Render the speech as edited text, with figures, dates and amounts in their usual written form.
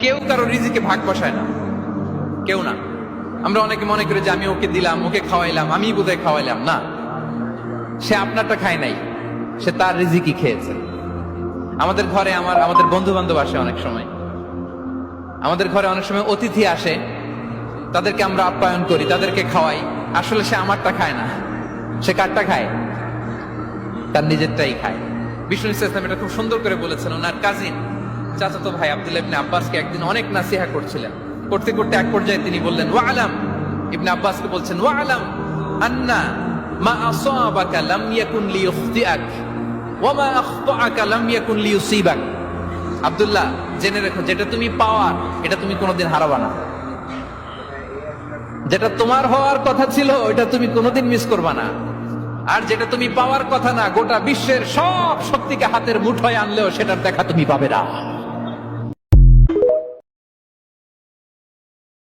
কেউ কারো রিজিকে ভাগ বসায় না, কেউ না। আমরা অনেকে মনে করি যে আমি ওকে দিলাম, ওকে খাওয়াইলাম, আমি বোধহয় খাওয়াইলাম। না, সে আপনারটা খায় নাই, সে তার রিজিকই খেয়েছে। আমাদের ঘরে আমাদের বন্ধু বান্ধব আসে অনেক সময়, আমাদের ঘরে অনেক সময় অতিথি আসে, তাদেরকে আমরা আপ্যায়ন করি, তাদেরকে খাওয়াই। আসলে সে আমারটা খায় না, সে কারটা খায়? তার নিজেরটাই খায়। বিষ্ণু ইসলাম এটা খুব সুন্দর করে বলেছেন। ওনার কাজিন চাচাতো ভাই আব্দুল্লাহ ইবনে আব্বাসকে একদিন অনেক নাসিহা করছিলেন। করতে করতে এক পর্যায়ে তিনি বললেন, ওয়া আলাম, ইবনে আব্বাসকে বলছেন, ওয়া আলাম আন্না মা আসাবাকা লাম ইয়াকুন লিইখতিআক ওয়া মা আখতাআকা লাম ইয়াকুন লিইউসিবাক। আব্দুল্লাহ, জেনে রেখো, যেটা তুমি পাওয়ার এটা তুমি কোনোদিন হারাবা না। যেটা তোমার হওয়ার কথা ছিল ওইটা তুমি কোনোদিন মিস করবা না। আর যেটা তুমি পাওয়ার কথা না, গোটা বিশ্বের সব শক্তিকে হাতের মুঠোয় আনলেও সেটার দেখা তুমি পাবে না।